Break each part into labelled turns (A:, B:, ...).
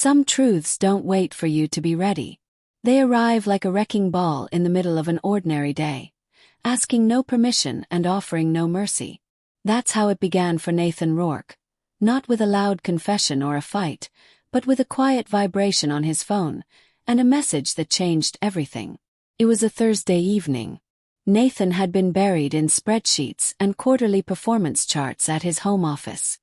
A: Some truths don't wait for you to be ready. They arrive like a wrecking ball in the middle of an ordinary day, asking no permission and offering no mercy. That's how it began for Nathan Rourke. Not with a loud confession or a fight, but with a quiet vibration on his phone, and a message that changed everything. It was a Thursday evening. Nathan had been buried in spreadsheets and quarterly performance charts at his home office.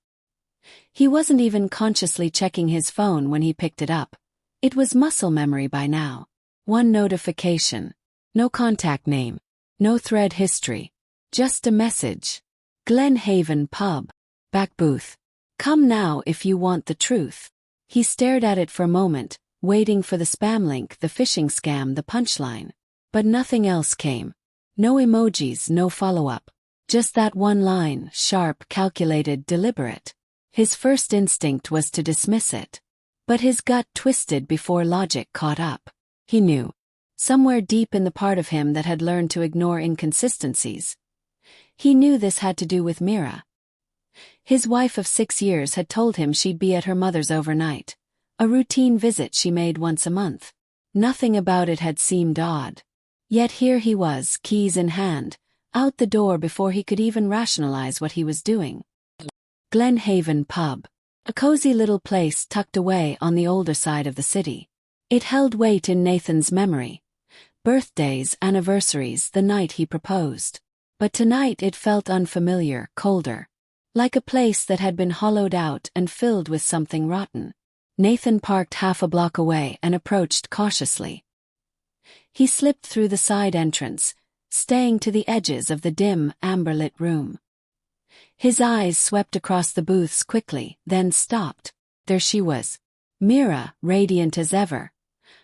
A: He wasn't even consciously checking his phone when he picked it up. It was muscle memory by now. One notification. No contact name. No thread history. Just a message. Glen Haven Pub. Back booth. Come now if you want the truth. He stared at it for a moment, waiting for the spam link, the phishing scam, the punchline. But nothing else came. No emojis, no follow-up. Just that one line, sharp, calculated, deliberate. His first instinct was to dismiss it. But his gut twisted before logic caught up. He knew. Somewhere deep in the part of him that had learned to ignore inconsistencies. He knew this had to do with Mira. His wife of 6 years had told him she'd be at her mother's overnight. A routine visit she made once a month. Nothing about it had seemed odd. Yet here he was, keys in hand, out the door before he could even rationalize what he was doing. Glen Haven Pub. A cozy little place tucked away on the older side of the city. It held weight in Nathan's memory. Birthdays, anniversaries, the night he proposed. But tonight it felt unfamiliar, colder. Like a place that had been hollowed out and filled with something rotten. Nathan parked half a block away and approached cautiously. He slipped through the side entrance, staying to the edges of the dim, amber-lit room. His eyes swept across the booths quickly, then stopped. There she was. Mira, radiant as ever.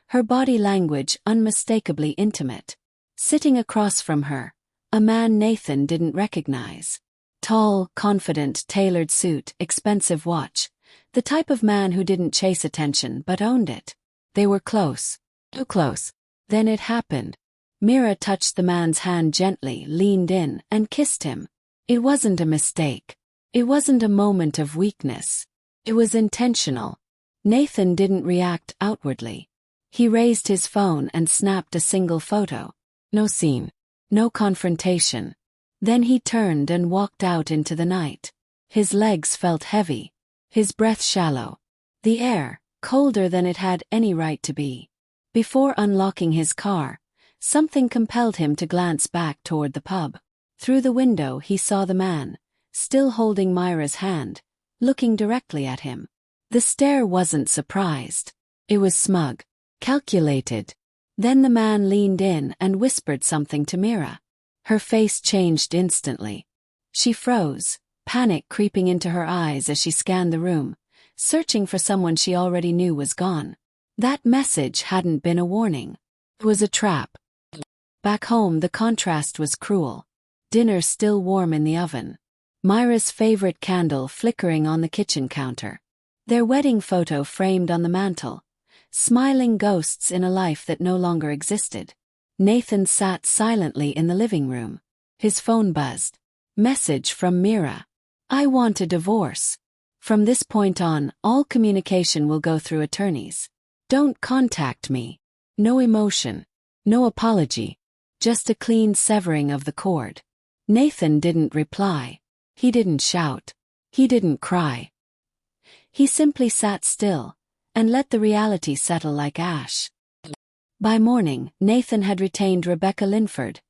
A: Her body language unmistakably intimate. Sitting across from her, a man Nathan didn't recognize. Tall, confident, tailored suit, expensive watch. The type of man who didn't chase attention but owned it. They were close. Too close. Then it happened. Mira touched the man's hand gently, leaned in, and kissed him. It wasn't a mistake. It wasn't a moment of weakness. It was intentional. Nathan didn't react outwardly. He raised his phone and snapped a single photo. No scene. No confrontation. Then he turned and walked out into the night. His legs felt heavy. His breath shallow. The air, colder than it had any right to be. Before unlocking his car, something compelled him to glance back toward the pub. Through the window he saw the man, still holding Myra's hand, looking directly at him. The stare wasn't surprised. It was smug. Calculated. Then the man leaned in and whispered something to Mira. Her face changed instantly. She froze, panic creeping into her eyes as she scanned the room, searching for someone she already knew was gone. That message hadn't been a warning. It was a trap. Back home the contrast was cruel. Dinner still warm in the oven. Myra's favorite candle flickering on the kitchen counter. Their wedding photo framed on the mantel. Smiling ghosts in a life that no longer existed. Nathan sat silently in the living room. His phone buzzed. Message from Mira. I want a divorce. From this point on, all communication will go through attorneys. Don't contact me. No emotion. No apology. Just a clean severing of the cord. Nathan didn't reply. He didn't shout. He didn't cry. He simply sat still, and let the reality settle like ash. By morning, Nathan had retained Rebecca Linford,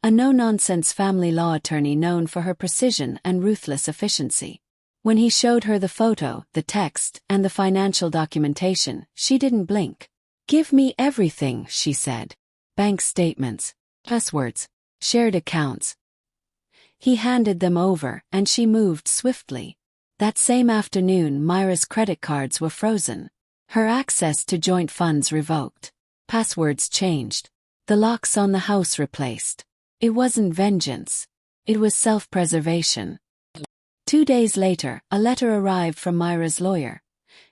A: a no-nonsense family law attorney known for her precision and ruthless efficiency. When he showed her the photo, the text, and the financial documentation, she didn't blink. Give me everything, she said. Bank statements, passwords, shared accounts. He handed them over, and she moved swiftly. That same afternoon, Myra's credit cards were frozen. Her access to joint funds revoked. Passwords changed. The locks on the house replaced. It wasn't vengeance. It was self-preservation. 2 days later, a letter arrived from Myra's lawyer,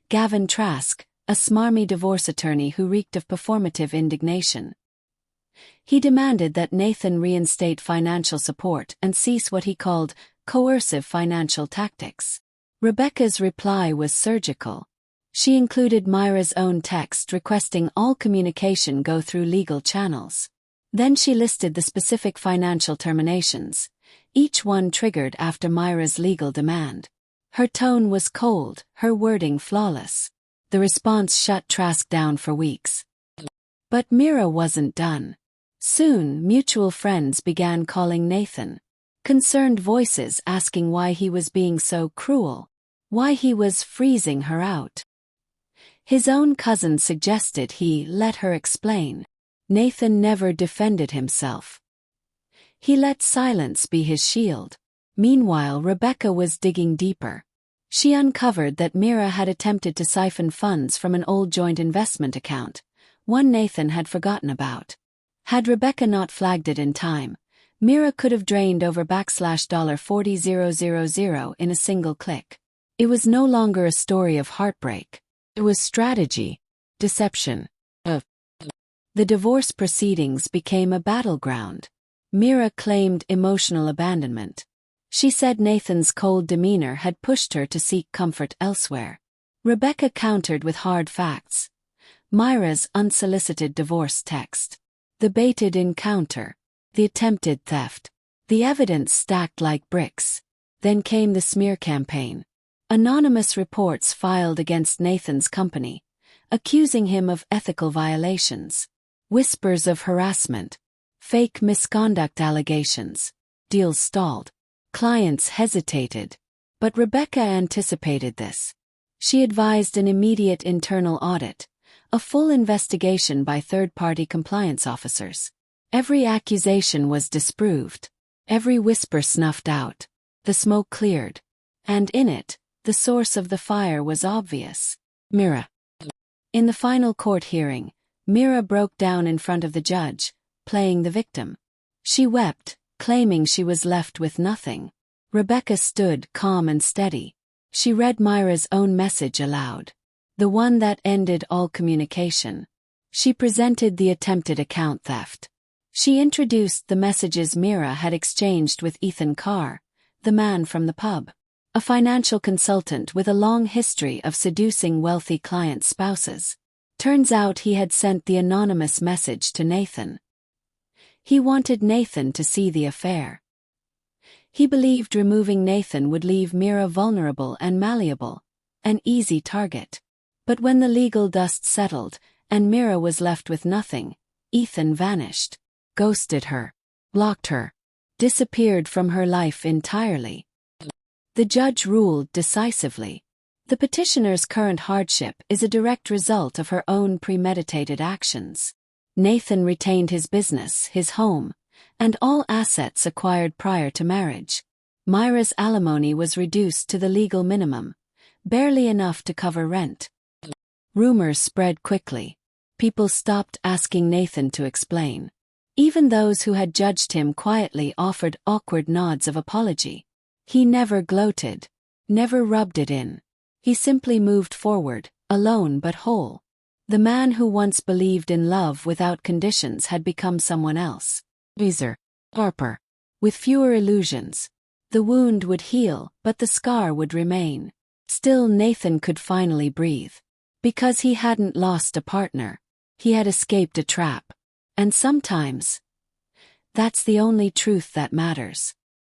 A: Gavin Trask, a smarmy divorce attorney who reeked of performative indignation. He demanded that Nathan reinstate financial support and cease what he called coercive financial tactics. Rebecca's reply was surgical. She included Myra's own text requesting all communication go through legal channels. Then she listed the specific financial terminations, each one triggered after Myra's legal demand. Her tone was cold, her wording flawless. The response shut Trask down for weeks. But Mira wasn't done. Soon, mutual friends began calling Nathan. Concerned voices asking why he was being so cruel, why he was freezing her out. His own cousin suggested he let her explain. Nathan never defended himself. He let silence be his shield. Meanwhile, Rebecca was digging deeper. She uncovered that Mira had attempted to siphon funds from an old joint investment account, one Nathan had forgotten about. Had Rebecca not flagged it in time, Mira could have drained over $40,000 in a single click. It was no longer a story of heartbreak. It was strategy, deception. The divorce proceedings became a battleground. Mira claimed emotional abandonment. She said Nathan's cold demeanor had pushed her to seek comfort elsewhere. Rebecca countered with hard facts. Myra's unsolicited divorce text. The baited encounter. The attempted theft. The evidence stacked like bricks. Then came the smear campaign. Anonymous reports filed against Nathan's company, accusing him of ethical violations. Whispers of harassment. Fake misconduct allegations. Deals stalled. Clients hesitated. But Rebecca anticipated this. She advised an immediate internal audit, a full investigation by third-party compliance officers. Every accusation was disproved. Every whisper snuffed out. The smoke cleared. And in it, the source of the fire was obvious. Mira. In the final court hearing, Mira broke down in front of the judge, playing the victim. She wept, claiming she was left with nothing. Rebecca stood calm and steady. She read Myra's own message aloud. The one that ended all communication. She presented the attempted account theft. She introduced the messages Mira had exchanged with Ethan Carr, the man from the pub. A financial consultant with a long history of seducing wealthy client spouses. Turns out he had sent the anonymous message to Nathan. He wanted Nathan to see the affair. He believed removing Nathan would leave Mira vulnerable and malleable, an easy target. But when the legal dust settled, and Mira was left with nothing, Ethan vanished, ghosted her, blocked her, disappeared from her life entirely. The judge ruled decisively. The petitioner's current hardship is a direct result of her own premeditated actions. Nathan retained his business, his home, and all assets acquired prior to marriage. Myra's alimony was reduced to the legal minimum, barely enough to cover rent. Rumors spread quickly. People stopped asking Nathan to explain. Even those who had judged him quietly offered awkward nods of apology. He never gloated, never rubbed it in. He simply moved forward, alone but whole. The man who once believed in love without conditions had become someone else. Weezer, Harper. With fewer illusions. The wound would heal, but the scar would remain. Still, Nathan could finally breathe. Because he hadn't lost a partner. He had escaped a trap. And sometimes, that's the only truth that matters.